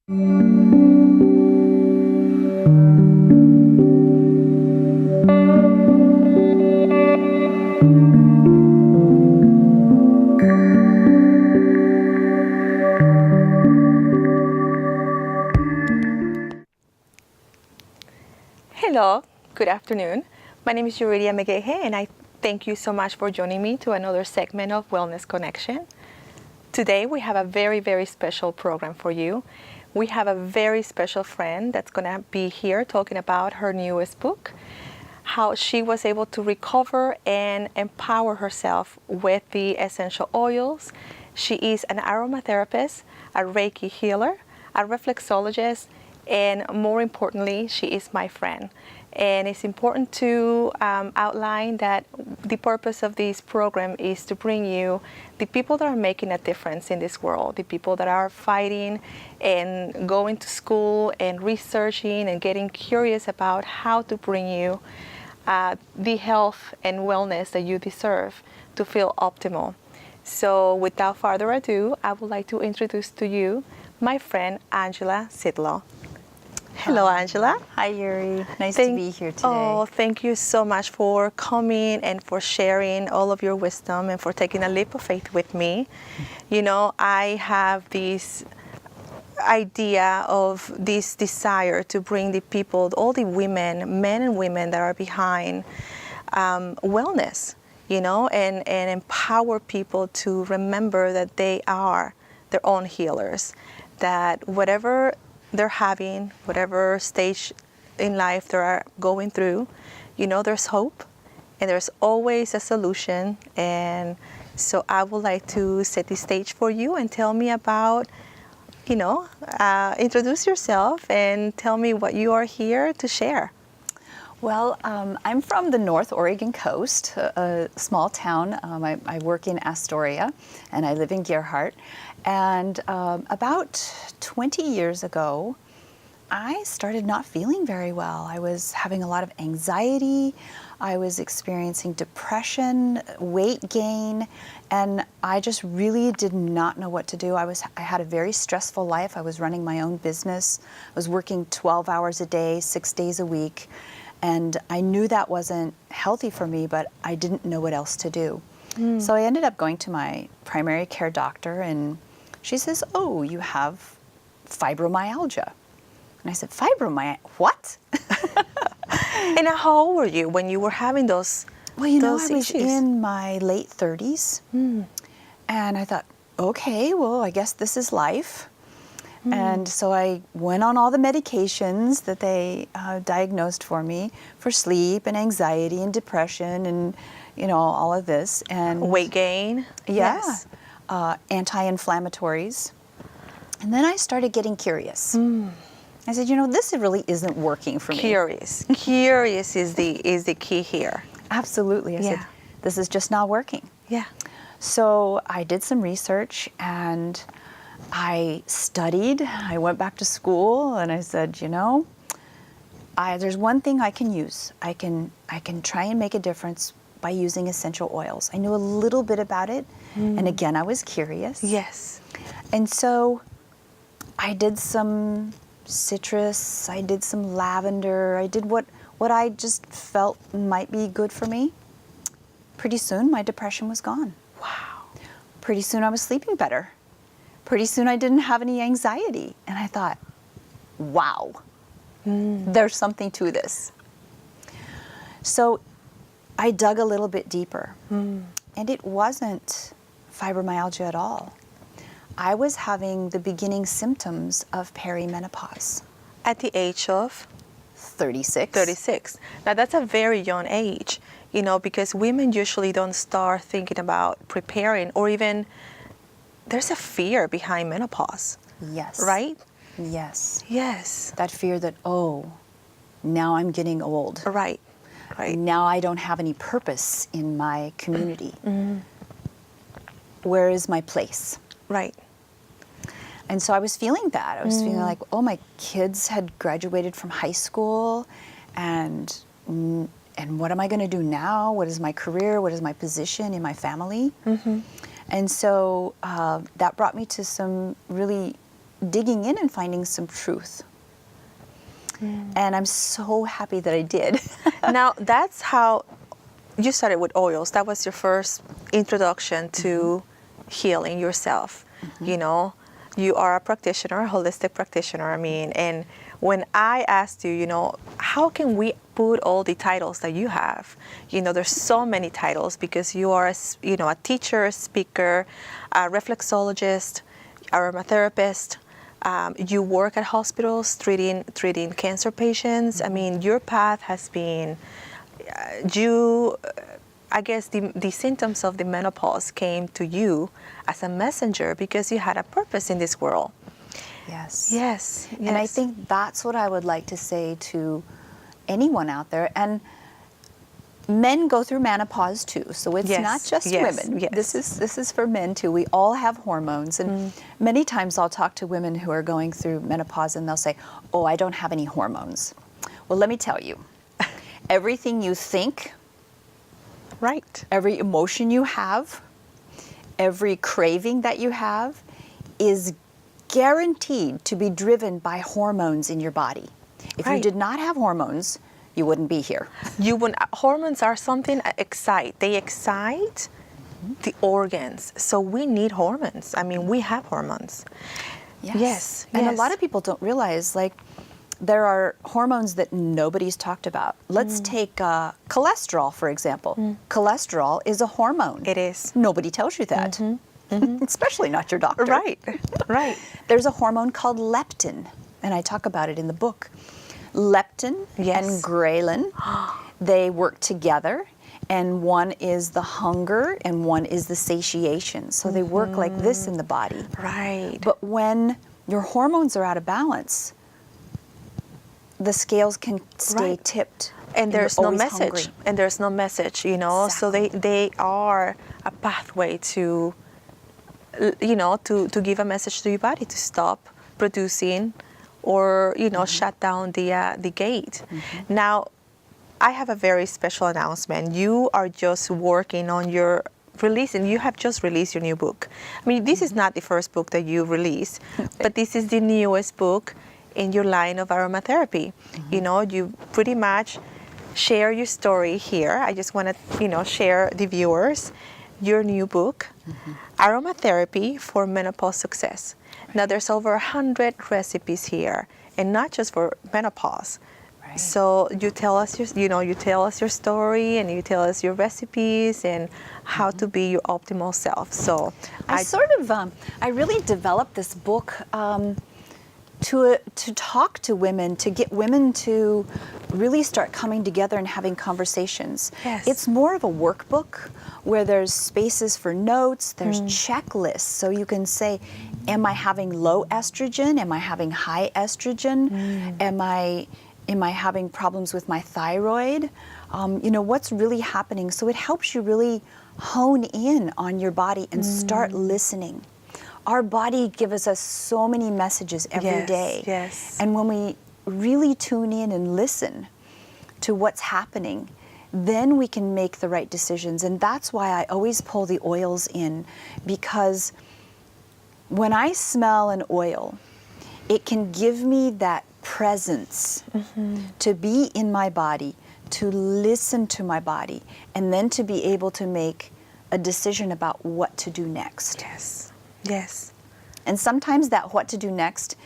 Hello, good afternoon. My name is Yuridia Megehe, and I thank you so much for joining me to another segment of Wellness Connection. Today we have a very, very special program for you. We have a very special friend that's going to be here talking about her newest book, how she was able to recover and empower herself with the essential oils. She is an aromatherapist, a Reiki healer, a reflexologist, and more importantly, she is my friend. And it's important to outline that the purpose of this program is to bring you the people that are making a difference in this world, the people that are fighting and going to school and researching and getting curious about how to bring you the health and wellness that you deserve to feel optimal. So without further ado, I would like to introduce to you my friend Angela Sidlo. Hello, Angela. Hi, Yuri. Nice to be here today. Oh, thank you so much for coming and for sharing all of your wisdom and for taking a leap of faith with me. You know, I have this idea of this desire to bring the people, all the women, men and women that are behind wellness, you know, and empower people to remember that they are their own healers, that whatever they're having, whatever stage in life they're going through, you know, there's hope and there's always a solution. And so I would like to set the stage for you and tell me about, you know, introduce yourself and tell me what you are here to share. Well, I'm from the North Oregon coast, a small town. I work in Astoria and I live in Gerhardt. And about 20 years ago, I started not feeling very well. I was having a lot of anxiety. I was experiencing depression, weight gain, and I just really did not know what to do. I had a very stressful life. I was running my own business. I was working 12 hours a day, 6 days a week. And I knew that wasn't healthy for me, but I didn't know what else to do. So I ended up going to my primary care doctor, and she says, "Oh, you have fibromyalgia." And I said, "Fibromyalgia? What?" And how old were you when you were having those Well, you know, those I was issues? in my late 30s, and I thought, okay, well, I guess this is life. And so I went on all the medications that they diagnosed for me for sleep and anxiety and depression and, you know, all of this. And Weight gain? yeah, Yes. Anti-inflammatories. And then I started getting curious. I said, you know, this really isn't working for me. Curious. Curious is the key here. Absolutely. I said, this is just not working. Yeah. So I did some research and I studied. I went back to school and I said, you know, there's one thing I can use. I can try and make a difference by using essential oils. I knew a little bit about it, and again, I was curious. Yes. And so I did some citrus, I did some lavender, I did what I just felt might be good for me. Pretty soon, my depression was gone. Wow. Pretty soon, I was sleeping better. Pretty soon, I didn't have any anxiety. And I thought, wow, there's something to this. So I dug a little bit deeper, and it wasn't fibromyalgia at all. I was having the beginning symptoms of perimenopause. At the age of 36. 36. Now that's a very young age, you know, because women usually don't start thinking about preparing, or even there's a fear behind menopause. Yes. Right? Yes. Yes. That fear that, oh, now I'm getting old. Right. Right. Now I don't have any purpose in my community. Where is my place? Right. And so I was feeling that. I was feeling like, oh, my kids had graduated from high school, and what am I going to do now? What is my career? What is my position in my family? And so that brought me to some really digging in and finding some truth. And I'm so happy that I did. Now, that's how you started with oils. That was your first introduction to healing yourself. You know, you are a practitioner, a holistic practitioner. I mean, and when I asked you, you know, how can we put all the titles that you have? You know, there's so many titles because you are, you know, a teacher, a speaker, a reflexologist, aromatherapist. You work at hospitals treating cancer patients. I mean, your path has been, I guess the symptoms of the menopause came to you as a messenger because you had a purpose in this world. Yes. Yes. And I think that's what I would like to say to anyone out there. And men go through menopause too, so it's not just women. Yes. This is for men too. We all have hormones, and many times I'll talk to women who are going through menopause, and they'll say, "Oh, I don't have any hormones." Well, let me tell you, everything you think, Right. every emotion you have, every craving that you have, is guaranteed to be driven by hormones in your body. If you Right. did not have hormones, you wouldn't be here. Hormones are something that excite. They excite the organs. So we need hormones. I mean, we have hormones. Yes. And a yes. lot of people don't realize, like, there are hormones that nobody's talked about. Let's take cholesterol, for example. Cholesterol is a hormone. It is. Nobody tells you that, especially not your doctor. Right. Right. There's a hormone called leptin, and I talk about it in the book. Leptin Yes. and ghrelin, they work together, and one is the hunger and one is the satiation. So they work like this in the body. Right. But when your hormones are out of balance, the scales can stay Right. tipped. And you're there's no always message. hungry. And there's no message, you know. So they are a pathway to, you know, to give a message to your body to stop producing, or you know, shut down the gate. Now, I have a very special announcement. You are just working on your releasing. You have just released your new book. I mean, this is not the first book that you released, but this is the newest book in your line of aromatherapy. You know, you pretty much share your story here. I just want to, you know, share the viewers your new book, Aromatherapy for Menopause Success. Now, there's over 100 recipes here, and not just for menopause. Right. So you tell us your story, and you tell us your recipes and how to be your optimal self. So I really developed this book to talk to women, to get women to really start coming together and having conversations. Yes. It's more of a workbook where there's spaces for notes, there's checklists, so you can say, am I having low estrogen? Am I having high estrogen? Am I having problems with my thyroid? You know, what's really happening? So it helps you really hone in on your body and start listening. Our body gives us so many messages every day. Yes. And when we really tune in and listen to what's happening, then we can make the right decisions. And that's why I always pull the oils in, because when I smell an oil, it can give me that presence to be in my body, to listen to my body, and then to be able to make a decision about what to do next. Yes. Yes. And sometimes that what to do next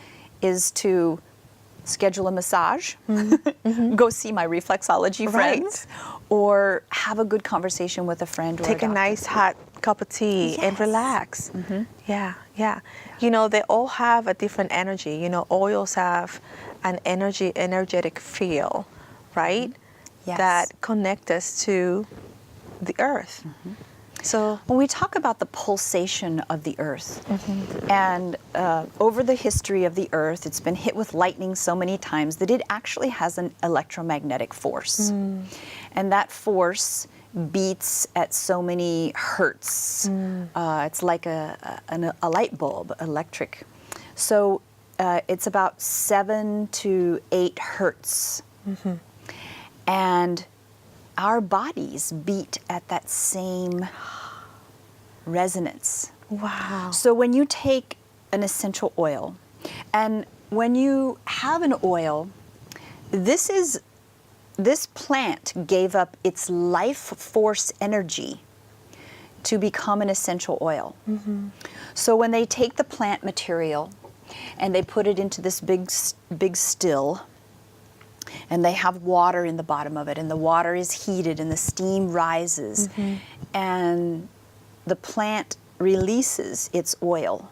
is to schedule a massage, go see my reflexology friends, or have a good conversation with a friend or Take a nice hot cup of tea and relax. Yeah, yeah. You know, they all have a different energy. You know, oils have an energetic feel, right? Yes. That connect us to the earth. So when we talk about the pulsation of the earth, and over the history of the earth, it's been hit with lightning so many times that it actually has an electromagnetic force. And that force beats at so many hertz. It's like a light bulb, electric. So it's about 7 to 8 hertz. And our bodies beat at that same resonance. wow. So when you take an essential oil And when you have an oil, this plant gave up its life force energy to become an essential oil. So when they take the plant material and they put it into this big still, and they have water in the bottom of it, and the water is heated and the steam rises, and the plant releases its oil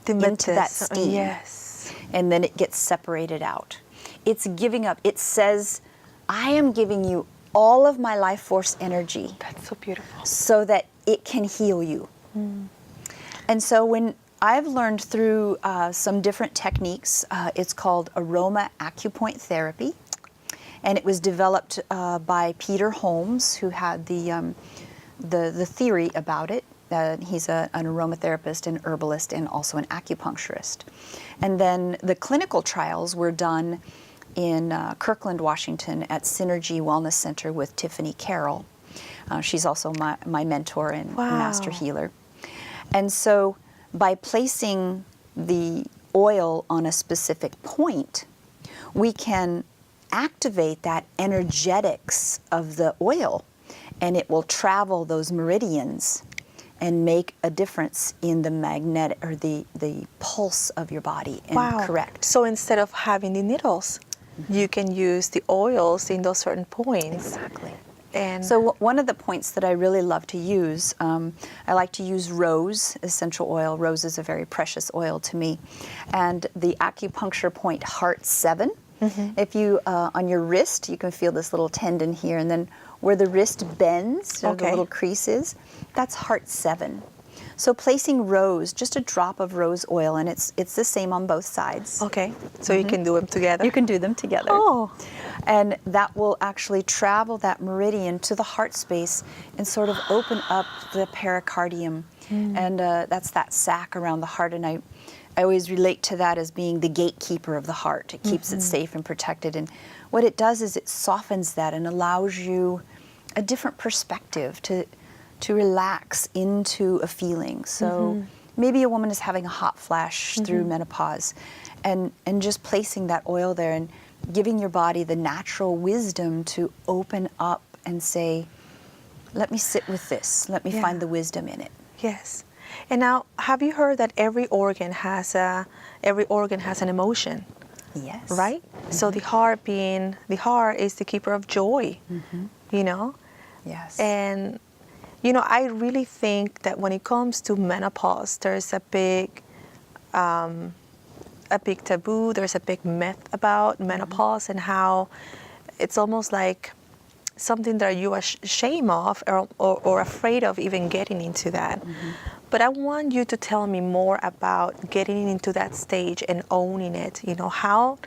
into that steam. Yes. And then it gets separated out. It's giving up. It says, I am giving you all of my life force energy. That's so beautiful. So that it can heal you. And so when I've learned through some different techniques, it's called aroma acupoint therapy. And it was developed by Peter Holmes, who had the theory about it. He's an aromatherapist, an herbalist, and also an acupuncturist. And then the clinical trials were done in Kirkland, Washington at Synergy Wellness Center with Tiffany Carroll. She's also my mentor and master healer. And so by placing the oil on a specific point, we can activate that energetics of the oil, and it will travel those meridians and make a difference in the magnetic or the pulse of your body and correct. So instead of having the needles, you can use the oils in those certain points. Exactly. And so one of the points that I really love to use, I like to use rose essential oil. Rose is a very precious oil to me. And the acupuncture point heart 7. If you, on your wrist, you can feel this little tendon here, and then where the wrist bends, or the little crease is, that's heart 7. So placing rose, just a drop of rose oil, and it's the same on both sides. Okay, so you can do them together. You can do them together. Oh. And that will actually travel that meridian to the heart space and sort of open up the pericardium. And that's that sac around the heart. And I always relate to that as being the gatekeeper of the heart. It keeps it safe and protected. And what it does is it softens that and allows you a different perspective to relax into a feeling. So maybe a woman is having a hot flash through menopause, and just placing that oil there and giving your body the natural wisdom to open up and say, let me sit with this. Let me find the wisdom in it. Yes. And now, have you heard that every organ has an emotion? Yes. Right? So the heart is the keeper of joy, you know? Yes. And, you know, I really think that when it comes to menopause, there's a big taboo, there's a big myth about menopause and how it's almost like something that you are ashamed of or afraid of even getting into that. But I want you to tell me more about getting into that stage and owning it. You know, how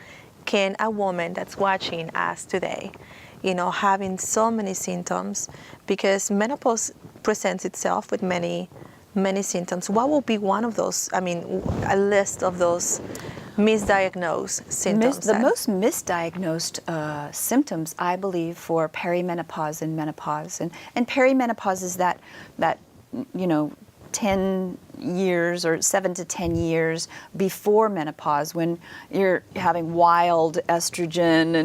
can a woman that's watching us today, you know, having so many symptoms, because menopause presents itself with many symptoms. What will be one of those, a list of those misdiagnosed symptoms? The most misdiagnosed symptoms, I believe, for perimenopause and menopause. And perimenopause is that, you know, 10 years or 7 to 10 years before menopause, when you're having wild estrogen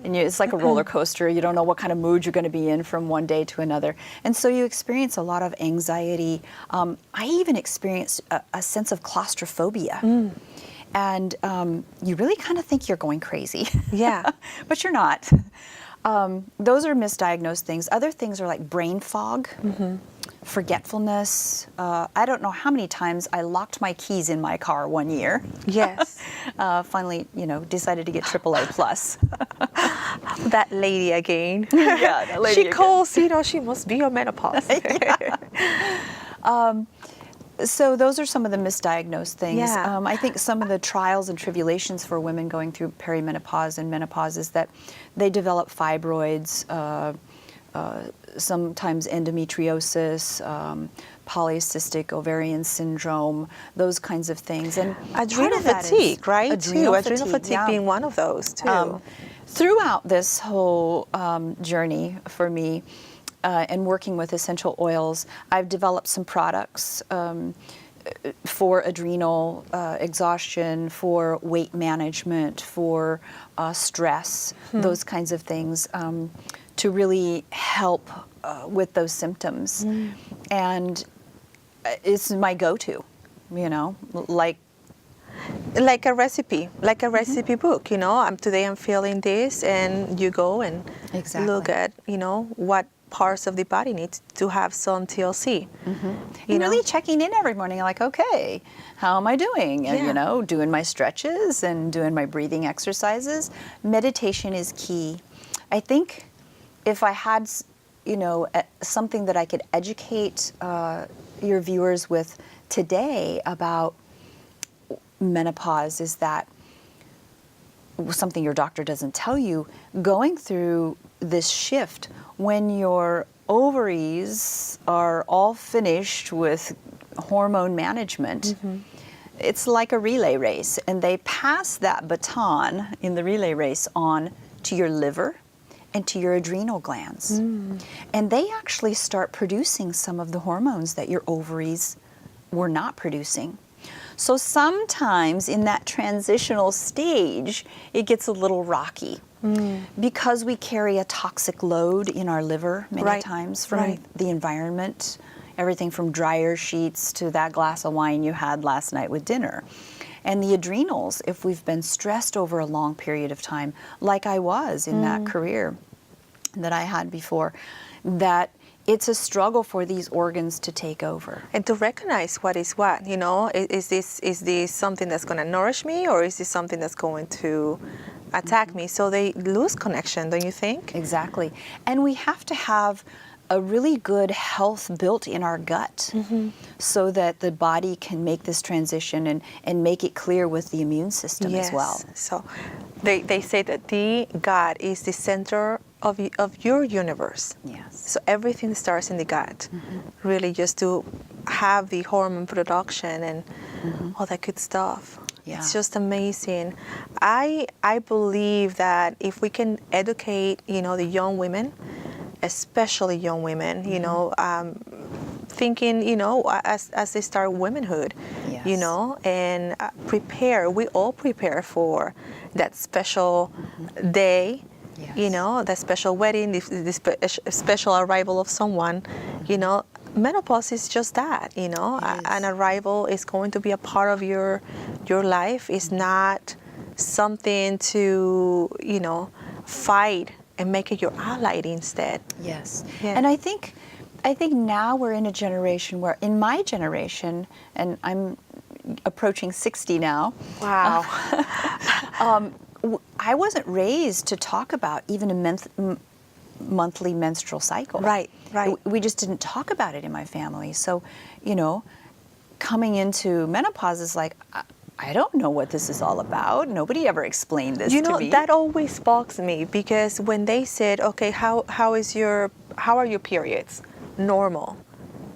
and it's like a roller coaster. You don't know what kind of mood you're going to be in from one day to another. And so you experience a lot of anxiety. I even experienced a sense of claustrophobia. And you really kind of think you're going crazy. Yeah. But you're not. Those are misdiagnosed things. Other things are like brain fog, forgetfulness. I don't know how many times I locked my keys in my car one year. Yes. Finally, you know, decided to get AAA plus. That lady again. Yeah, that lady she calls, you know, she must be on menopause. So those are some of the misdiagnosed things. Yeah. I think some of the trials and tribulations for women going through perimenopause and menopause is that they develop fibroids, sometimes endometriosis, polycystic ovarian syndrome, those kinds of things. And adrenal fatigue, right? Adrenal fatigue yeah. being one of those too. Throughout this whole journey for me, and working with essential oils, I've developed some products for adrenal exhaustion, for weight management, for stress, those kinds of things, to really help with those symptoms. And it's my go-to, you know, like a recipe book, you know. Today I'm feeling this, and you go and Exactly. look at, you know, what parts of the body needs to have some TLC. And really checking in every morning, like, okay, how am I doing? And, Yeah. you know, doing my stretches and doing my breathing exercises. Meditation is key. I think if I had, you know, something that I could educate your viewers with today about menopause, is that something your doctor doesn't tell you, going through this shift when your ovaries are all finished with hormone management. It's like a relay race, and they pass that baton in the relay race on to your liver and to your adrenal glands. And they actually start producing some of the hormones that your ovaries were not producing. So sometimes in that transitional stage, it gets a little rocky because we carry a toxic load in our liver many times from the environment, everything from dryer sheets to that glass of wine you had last night with dinner. And the adrenals, if we've been stressed over a long period of time, like I was in that career that I had before, that it's a struggle for these organs to take over. And to recognize what is what, you know, is this something that's going to nourish me, or is this something that's going to attack me? So they lose connection, don't you think? Exactly. And we have to have a really good health built in our gut so that the body can make this transition and make it clear with the immune system as well. So they say that the gut is the center of your universe. Yes. So everything starts in the gut, really, just to have the hormone production and all that good stuff. Yeah. It's just amazing. I believe that if we can educate, you know, the young women, especially young women, you know, thinking, you know, as they start womanhood, you know, and prepare. We all prepare for that special day. You know, that special wedding, the special arrival of someone, you know. Menopause is just that, you know. An arrival is going to be a part of your life. It's not something to, you know, fight and make it your ally instead. Yes. Yeah. And I think now we're in a generation where, in my generation, and I'm approaching 60 now. Wow. I wasn't raised to talk about even a monthly menstrual cycle. Right. We just didn't talk about it in my family. So, you know, coming into menopause is like, I don't know what this is all about. Nobody ever explained this to me. You know, that always bugs me, because when they said, okay, how are your periods? Normal.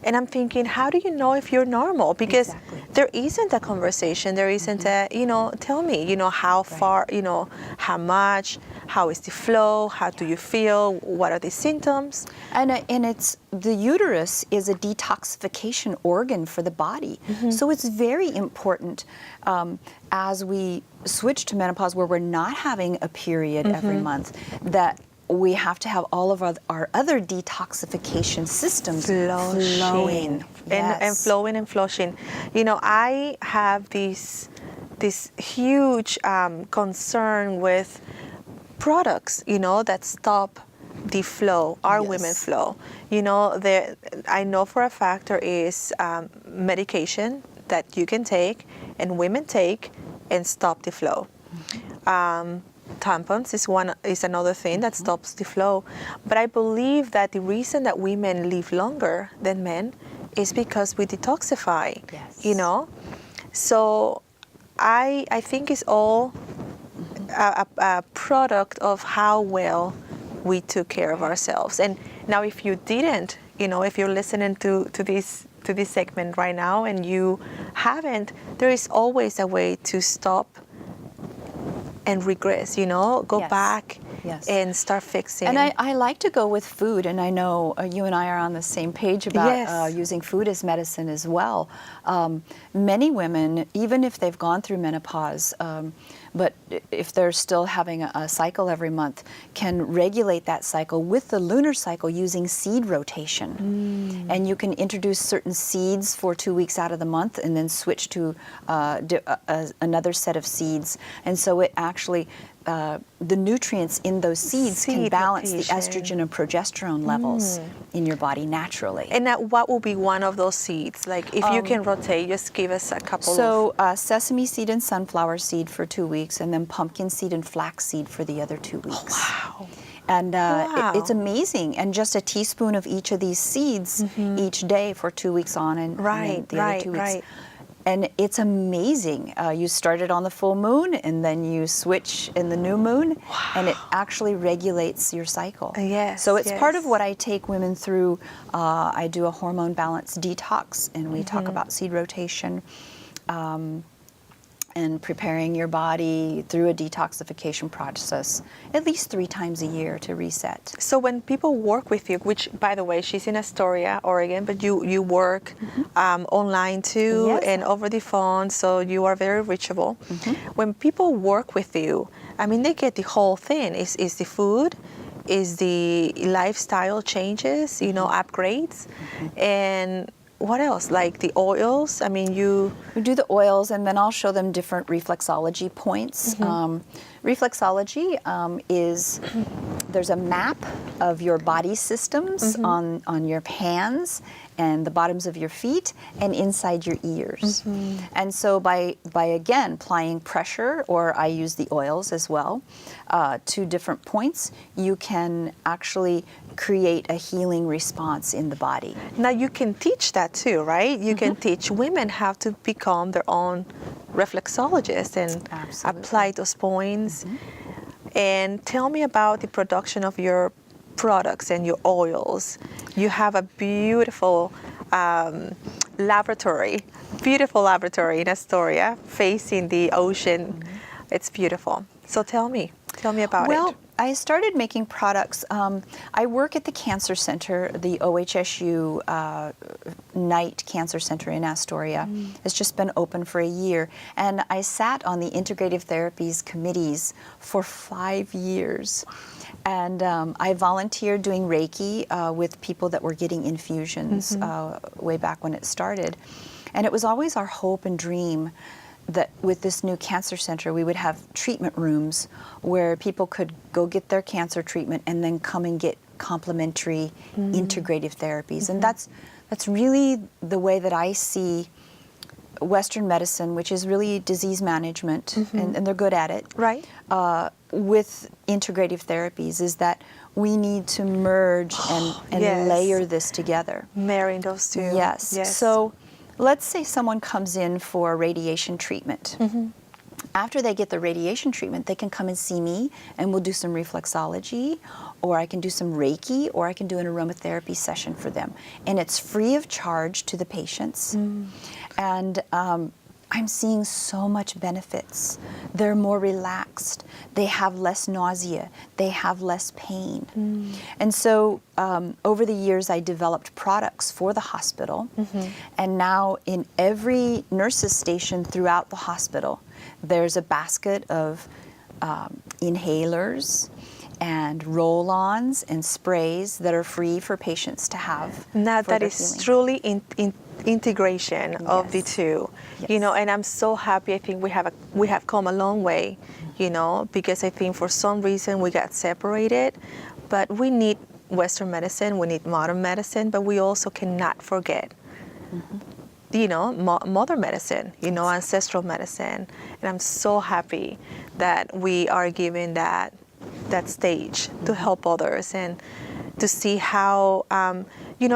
And I'm thinking, how do you know if you're normal? Because there isn't a conversation. There isn't a, you know, tell me, you know, how far, you know, how much, how is the flow, how do you feel, what are the symptoms? And it's, the uterus is a detoxification organ for the body. So it's very important as we switch to menopause, where we're not having a period every month, that we have to have all of our other detoxification systems flowing. And flowing and flushing. You know, I have this huge concern with products, you know, that stop the flow, our women flow. You know, I know for a fact there is medication that you can take and women take and stop the flow. Tampons is another thing that stops the flow. But I believe that the reason that women live longer than men is because we detoxify, you know? So I think it's all a product of how well we took care of ourselves. And now if you didn't, you know, if you're listening to this segment right now and you haven't, there is always a way to stop and regress, you know, go back Yes. and start fixing. And I like to go with food, and I know you and I are on the same page about Yes. using food as medicine as well. Many women, even if they've gone through menopause, but if they're still having a cycle every month, can regulate that cycle with the lunar cycle using seed rotation. And you can introduce certain seeds for 2 weeks out of the month and then switch to another set of seeds. And so it actually, the nutrients in those seeds can Seed balance the rotation. estrogen and progesterone levels in your body naturally. And what will be one of those seeds? Like if you can rotate, just give us a couple of. So sesame seed and sunflower seed for 2 weeks, and then pumpkin seed and flax seed for the other 2 weeks. Wow. And Wow. it's amazing. And just a teaspoon of each of these seeds each day for 2 weeks on, and then the other 2 weeks. Right. And it's amazing. You start it on the full moon, and then you switch in the new moon, and it actually regulates your cycle. Yes, So it's part yes. of what I take women through. I do a hormone balance detox, and we talk about seed rotation. And preparing your body through a detoxification process at least 3 times a year to reset. So when people work with you, which by the way, she's in Astoria, Oregon, but you work online too, Yes. and over the phone, so you are very reachable. When people work with you, I mean, they get the whole thing. Is the food, is the lifestyle changes, upgrades, and what else? Like the oils? I mean, We do the oils, and then I'll show them different reflexology points. Reflexology is, there's a map of your body systems on your hands and the bottoms of your feet and inside your ears. And so by again applying pressure, or I use the oils as well, to different points, you can actually create a healing response in the body. now you can teach that too, right? You can teach women how to become their own reflexologists and Absolutely. apply those points. And tell me about the production of your products and your oils. You have a beautiful laboratory in Astoria facing the ocean. It's beautiful. So tell me about it. Well, I started making products. I work at the Cancer Center, the OHSU Night Cancer Center in Astoria. It's just been open for a year. And I sat on the integrative therapies committees for 5 years. And I volunteered doing Reiki with people that were getting infusions way back when it started. And it was always our hope and dream that with this new cancer center, we would have treatment rooms where people could go get their cancer treatment and then come and get complementary integrative therapies. And that's really the way that I see Western medicine, which is really disease management, and they're good at it. Right. With integrative therapies, is that we need to merge and Yes. layer this together. Marrying those two. Yes. So let's say someone comes in for radiation treatment. After they get the radiation treatment, they can come and see me, and we'll do some reflexology, or I can do some Reiki, or I can do an aromatherapy session for them. And it's free of charge to the patients. And I'm seeing so much benefits. They're more relaxed. They have less nausea. They have less pain. And so over the years, I developed products for the hospital. And now in every nurse's station throughout the hospital, there's a basket of inhalers and roll-ons and sprays that are free for patients to have. Now for that their is healing. truly integration of the Yes. two, Yes. and I'm so happy. I think we have come a long way, because I think for some reason we got separated, but we need Western medicine, we need modern medicine, but we also cannot forget, mother medicine, ancestral medicine, and I'm so happy that we are given that stage to help others and to see how,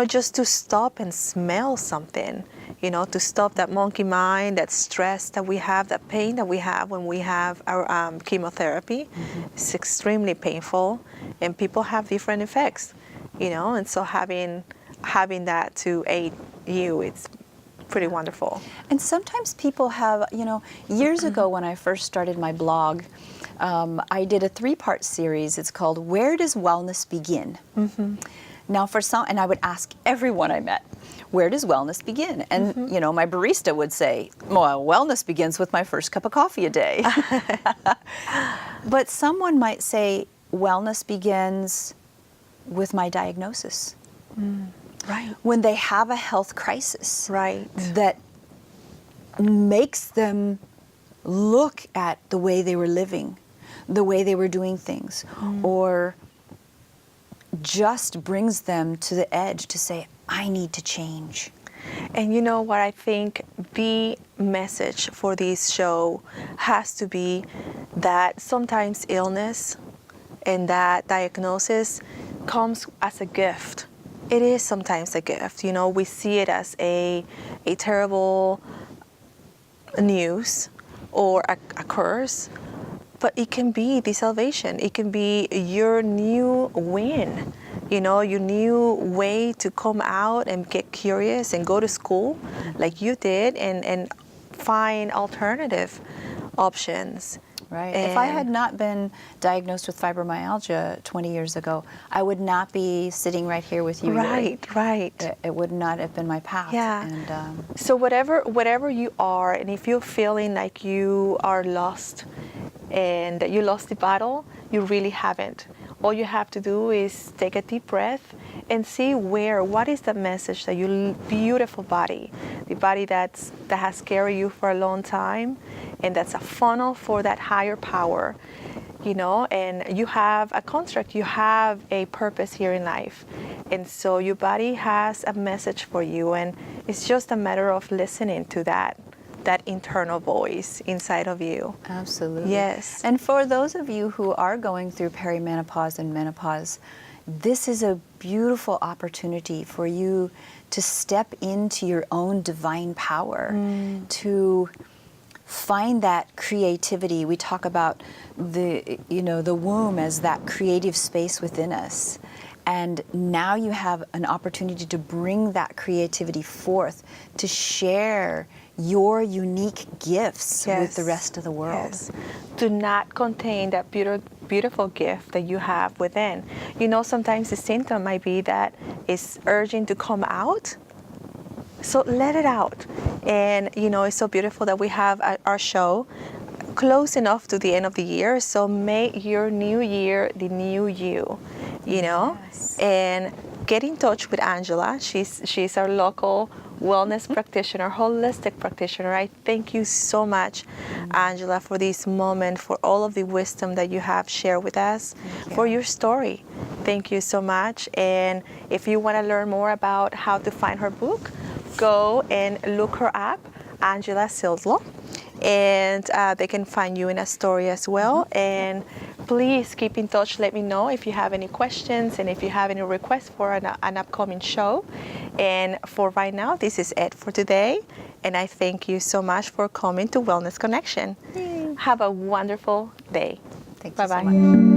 just to stop and smell something, to stop that monkey mind, that stress that we have, that pain that we have when we have our chemotherapy. It's extremely painful, and people have different effects, and so having that to aid you, pretty wonderful. And sometimes people have, years ago when I first started my blog, I did a 3-part series. It's called Where Does Wellness Begin? Now for some, and I would ask everyone I met, where does wellness begin? And, my barista would say, well, wellness begins with my first cup of coffee a day. But someone might say, wellness begins with my diagnosis. Right. When they have a health crisis. Right. That makes them look at the way they were living, the way they were doing things, or just brings them to the edge to say, I need to change. And you know what I think the message for this show has to be that sometimes illness and that diagnosis comes as a gift. It is sometimes a gift. We see it as a terrible news or a curse, but it can be the salvation. It can be your new win. Your new way to come out and get curious and go to school like you did and find alternative options. Right. If I had not been diagnosed with fibromyalgia 20 years ago, I would not be sitting right here with you. Right. It would not have been my path. Yeah. And, so whatever you are, and if you're feeling like you are lost and you lost the battle, you really haven't. All you have to do is take a deep breath and see what is the message that your beautiful body, the body that has carried you for a long time, and that's a funnel for that higher power, and you have a construct, you have a purpose here in life. And so your body has a message for you, and it's just a matter of listening to that internal voice inside of you. Absolutely. Yes. And for those of you who are going through perimenopause and menopause, this is a beautiful opportunity for you to step into your own divine power, to find that creativity. We talk about the womb as that creative space within us. And now you have an opportunity to bring that creativity forth, to share your unique gifts with the rest of the world. Yes. Do not contain that beautiful gift that you have within. Sometimes the symptom might be that it's urging to come out. So let it out. And, it's so beautiful that we have our show close enough to the end of the year. So make your new year the new you, Yes. And get in touch with Angela. She's our local wellness practitioner, holistic practitioner. I thank you so much, Angela, for this moment, for all of the wisdom that you have shared with us, for your story. Thank you so much. And if you want to learn more about how to find her book, go and look her up, Angela Sidlo, and they can find you in Astoria as well. And please keep in touch. Let me know if you have any questions and if you have any requests for an upcoming show. And for right now, this is it for today. And I thank you so much for coming to Wellness Connection. Yay. Have a wonderful day. Thank you so Bye-bye. much.